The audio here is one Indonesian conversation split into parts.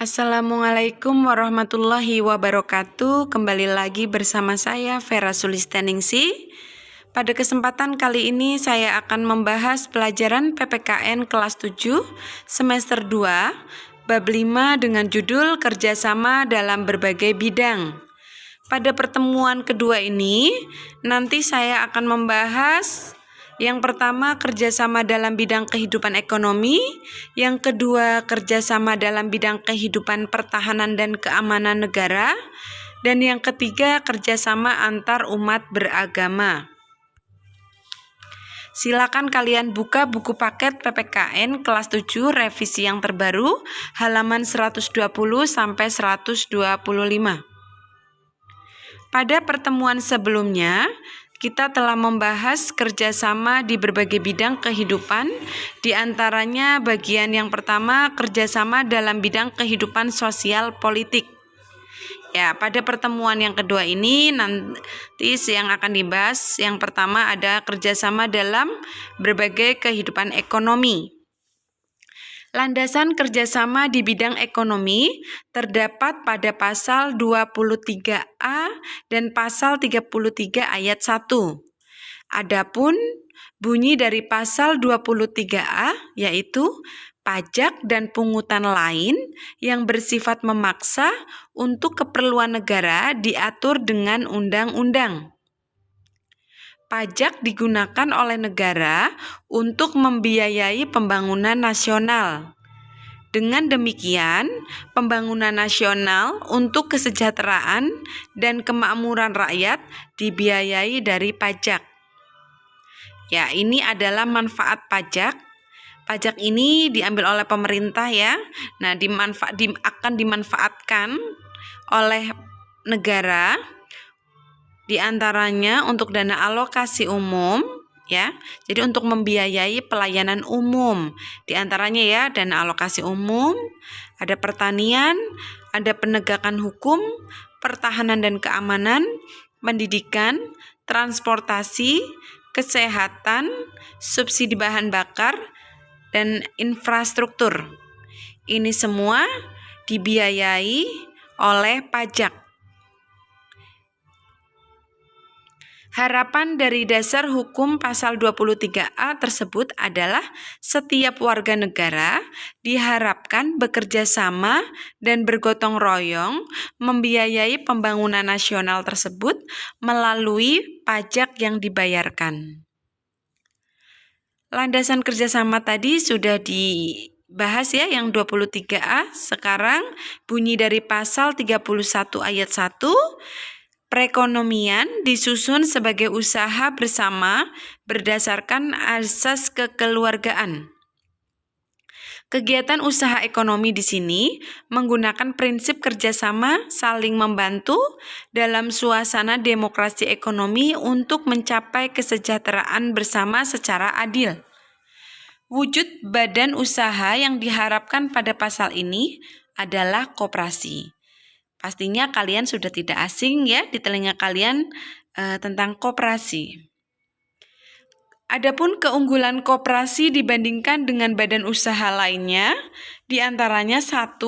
Assalamualaikum warahmatullahi wabarakatuh. Kembali lagi bersama saya Vera Sulistianingsih. Pada kesempatan kali ini saya akan membahas pelajaran PPKN kelas 7 semester 2 bab 5 dengan judul kerjasama dalam berbagai bidang. Pada pertemuan kedua ini nanti saya akan membahas yang pertama, kerjasama dalam bidang kehidupan ekonomi. Yang kedua, kerjasama dalam bidang kehidupan pertahanan dan keamanan negara. Dan yang ketiga, kerjasama antar umat beragama. Silakan kalian buka buku paket PPKN kelas 7 revisi yang terbaru, halaman 120 sampai 125. Pada pertemuan sebelumnya, kita telah membahas kerjasama di berbagai bidang kehidupan, di antaranya bagian yang pertama kerjasama dalam bidang kehidupan sosial politik. Ya, pada pertemuan yang kedua ini nanti yang akan dibahas yang pertama ada kerjasama dalam berbagai kehidupan ekonomi. Landasan kerjasama di bidang ekonomi terdapat pada pasal 23A dan pasal 33 ayat 1. Adapun bunyi dari pasal 23A yaitu pajak dan pungutan lain yang bersifat memaksa untuk keperluan negara diatur dengan undang-undang. Pajak digunakan oleh negara untuk membiayai pembangunan nasional. Dengan demikian, pembangunan nasional untuk kesejahteraan dan kemakmuran rakyat dibiayai dari pajak. Ya, ini adalah manfaat pajak. Pajak ini diambil oleh pemerintah ya. Nah, akan dimanfaatkan oleh negara. Di antaranya untuk dana alokasi umum ya. Jadi untuk membiayai pelayanan umum. Di antaranya ya dana alokasi umum, ada pertanian, ada penegakan hukum, pertahanan dan keamanan, pendidikan, transportasi, kesehatan, subsidi bahan bakar dan infrastruktur. Ini semua dibiayai oleh pajak. Harapan dari dasar hukum pasal 23A tersebut adalah setiap warga negara diharapkan bekerja sama dan bergotong royong membiayai pembangunan nasional tersebut melalui pajak yang dibayarkan. Landasan kerjasama tadi sudah dibahas ya yang 23A. Sekarang bunyi dari pasal 31 ayat 1. Perekonomian disusun sebagai usaha bersama berdasarkan asas kekeluargaan. Kegiatan usaha ekonomi di sini menggunakan prinsip kerjasama saling membantu dalam suasana demokrasi ekonomi untuk mencapai kesejahteraan bersama secara adil. Wujud badan usaha yang diharapkan pada pasal ini adalah koperasi. Pastinya kalian sudah tidak asing ya di telinga kalian tentang koperasi. Adapun keunggulan koperasi dibandingkan dengan badan usaha lainnya, di antaranya 1,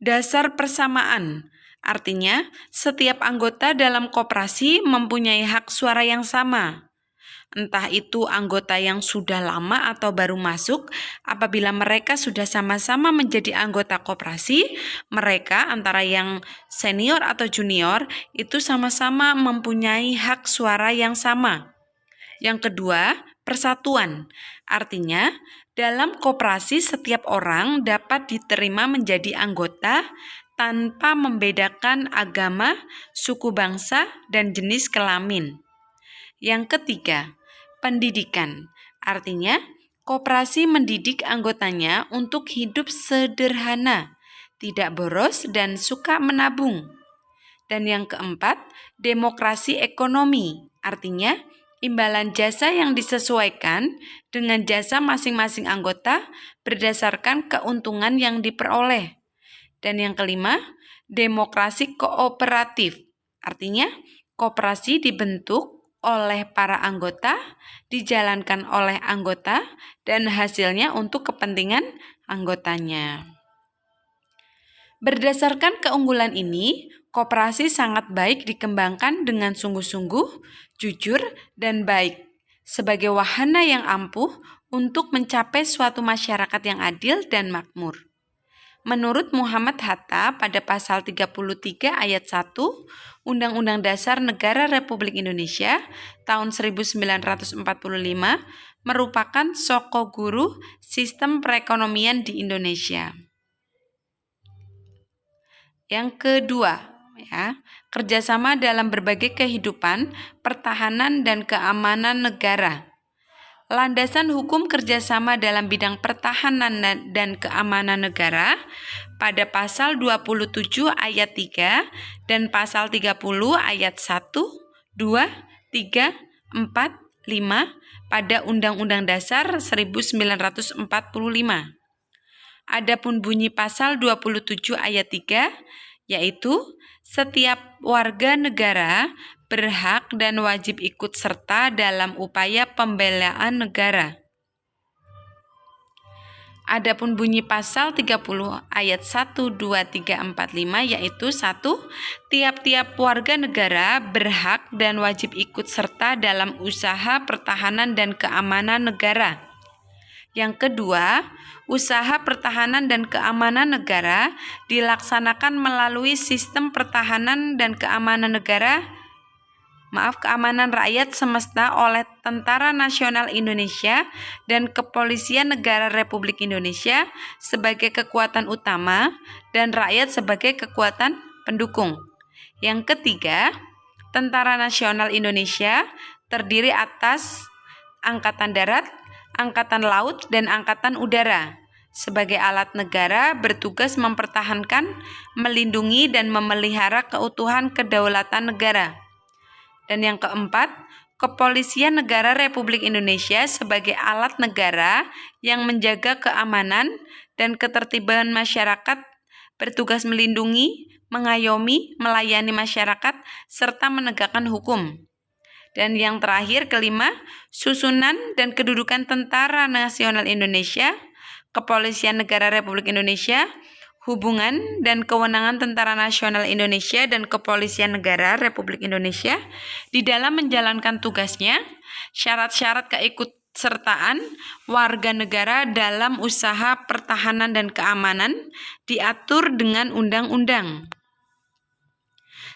dasar persamaan. Artinya, setiap anggota dalam koperasi mempunyai hak suara yang sama. Entah itu anggota yang sudah lama atau baru masuk, apabila mereka sudah sama-sama menjadi anggota koperasi, mereka antara yang senior atau junior itu sama-sama mempunyai hak suara yang sama. Yang kedua, persatuan. Artinya, dalam koperasi setiap orang dapat diterima menjadi anggota tanpa membedakan agama, suku bangsa, dan jenis kelamin. Yang ketiga, pendidikan. Artinya, koperasi mendidik anggotanya untuk hidup sederhana, tidak boros dan suka menabung. Dan yang keempat, demokrasi ekonomi. Artinya, imbalan jasa yang disesuaikan dengan jasa masing-masing anggota berdasarkan keuntungan yang diperoleh. Dan yang kelima, demokrasi kooperatif. Artinya, koperasi dibentuk oleh para anggota, dijalankan oleh anggota, dan hasilnya untuk kepentingan anggotanya. Berdasarkan keunggulan ini, koperasi sangat baik dikembangkan dengan sungguh-sungguh, jujur, dan baik sebagai wahana yang ampuh untuk mencapai suatu masyarakat yang adil dan makmur. Menurut Muhammad Hatta pada pasal 33 ayat 1 Undang-Undang Dasar Negara Republik Indonesia tahun 1945 merupakan soko guru sistem perekonomian di Indonesia. Yang kedua, kerjasama dalam berbagai kehidupan, pertahanan, dan keamanan negara. Landasan hukum kerjasama dalam bidang pertahanan dan keamanan negara pada pasal 27 ayat 3 dan pasal 30 ayat 1, 2, 3, 4, 5 pada Undang-Undang Dasar 1945. Adapun bunyi pasal 27 ayat 3, yaitu setiap warga negara berhak dan wajib ikut serta dalam upaya pembelaan negara. Adapun bunyi pasal 30 ayat 1, 2, 3, 4, 5 yaitu 1. Tiap-tiap warga negara berhak dan wajib ikut serta dalam usaha pertahanan dan keamanan negara. Yang kedua, usaha pertahanan dan keamanan negara dilaksanakan melalui sistem pertahanan dan keamanan keamanan rakyat semesta oleh Tentara Nasional Indonesia dan Kepolisian Negara Republik Indonesia sebagai kekuatan utama dan rakyat sebagai kekuatan pendukung. Yang ketiga, Tentara Nasional Indonesia terdiri atas Angkatan Darat, Angkatan Laut, dan Angkatan Udara. Sebagai alat negara bertugas mempertahankan, melindungi, dan memelihara keutuhan kedaulatan negara. Dan yang keempat, Kepolisian Negara Republik Indonesia sebagai alat negara yang menjaga keamanan dan ketertiban masyarakat, bertugas melindungi, mengayomi, melayani masyarakat, serta menegakkan hukum. Dan yang terakhir, kelima, susunan dan kedudukan Tentara Nasional Indonesia, Kepolisian Negara Republik Indonesia, hubungan dan kewenangan Tentara Nasional Indonesia dan Kepolisian Negara Republik Indonesia di dalam menjalankan tugasnya, syarat-syarat keikutsertaan warga negara dalam usaha pertahanan dan keamanan diatur dengan undang-undang.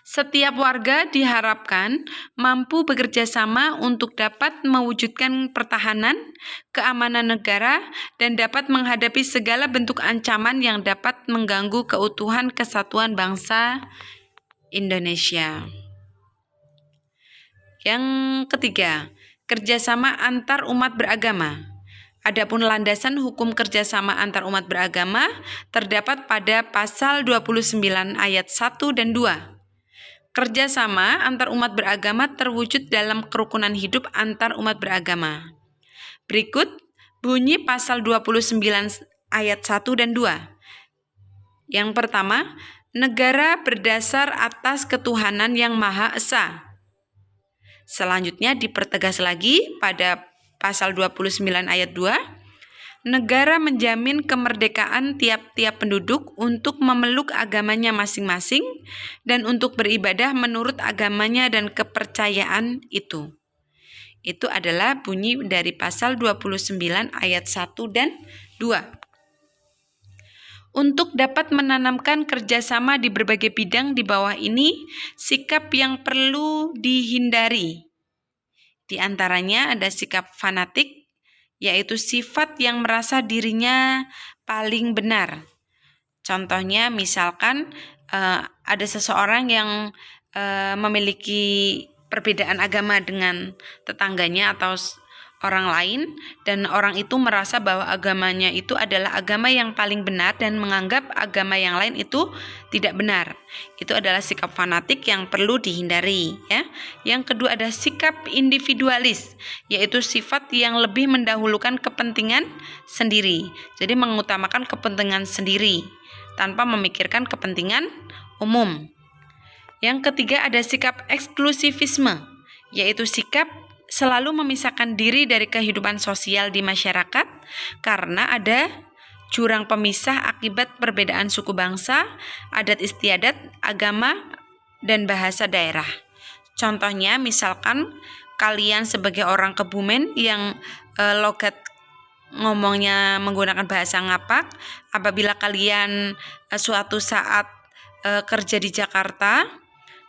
Setiap warga diharapkan mampu bekerja sama untuk dapat mewujudkan pertahanan, keamanan negara, dan dapat menghadapi segala bentuk ancaman yang dapat mengganggu keutuhan kesatuan bangsa Indonesia. Yang ketiga, kerjasama antar umat beragama. Adapun landasan hukum kerjasama antar umat beragama terdapat pada pasal 29 ayat 1 dan 2. Kerjasama antar umat beragama terwujud dalam kerukunan hidup antar umat beragama. Berikut bunyi pasal 29 ayat 1 dan 2. Yang pertama, negara berdasar atas ketuhanan yang Maha Esa. Selanjutnya dipertegas lagi pada pasal 29 ayat 2. Negara menjamin kemerdekaan tiap-tiap penduduk untuk memeluk agamanya masing-masing dan untuk beribadah menurut agamanya dan kepercayaan itu. Itu adalah bunyi dari pasal 29 ayat 1 dan 2. Untuk dapat menanamkan kerjasama di berbagai bidang di bawah ini, sikap yang perlu dihindari. Di antaranya ada sikap fanatik, yaitu sifat yang merasa dirinya paling benar. Contohnya misalkan ada seseorang yang memiliki perbedaan agama dengan tetangganya atau orang lain, dan orang itu merasa bahwa agamanya itu adalah agama yang paling benar dan menganggap agama yang lain itu tidak benar. Itu adalah sikap fanatik yang perlu dihindari, ya. Yang kedua ada sikap individualis, yaitu sifat yang lebih mendahulukan kepentingan sendiri. Jadi mengutamakan kepentingan sendiri tanpa memikirkan kepentingan umum. Yang ketiga ada sikap eksklusivisme, yaitu sikap selalu memisahkan diri dari kehidupan sosial di masyarakat karena ada jurang pemisah akibat perbedaan suku bangsa, adat istiadat, agama, dan bahasa daerah. Contohnya misalkan kalian sebagai orang Kebumen yang logat ngomongnya menggunakan bahasa Ngapak, apabila kalian suatu saat kerja di Jakarta,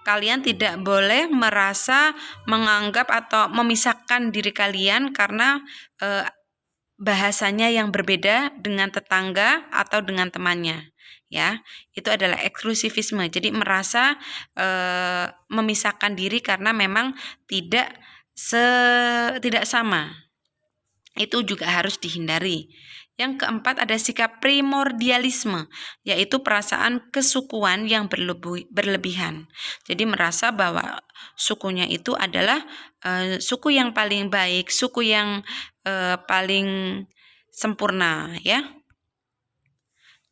kalian tidak boleh merasa menganggap atau memisahkan diri kalian karena bahasanya yang berbeda dengan tetangga atau dengan temannya. Ya, itu adalah eksklusivisme. Jadi merasa memisahkan diri karena memang tidak sama. Itu juga harus dihindari. Yang keempat ada sikap primordialisme, yaitu perasaan kesukuan yang berlebihan. Jadi merasa bahwa sukunya itu adalah suku yang paling baik, suku yang paling sempurna, ya.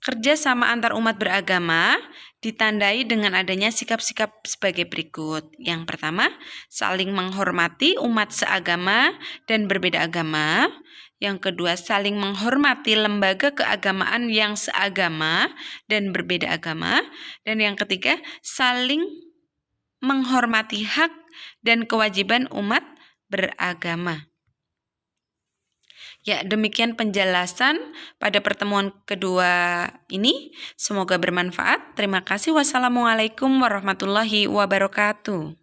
Kerja sama antar umat beragama ditandai dengan adanya sikap-sikap sebagai berikut. Yang pertama, saling menghormati umat seagama dan berbeda agama. Yang kedua, saling menghormati lembaga keagamaan yang seagama dan berbeda agama. Dan yang ketiga, saling menghormati hak dan kewajiban umat beragama. Ya, demikian penjelasan pada pertemuan kedua ini. Semoga bermanfaat. Terima kasih. Wassalamualaikum warahmatullahi wabarakatuh.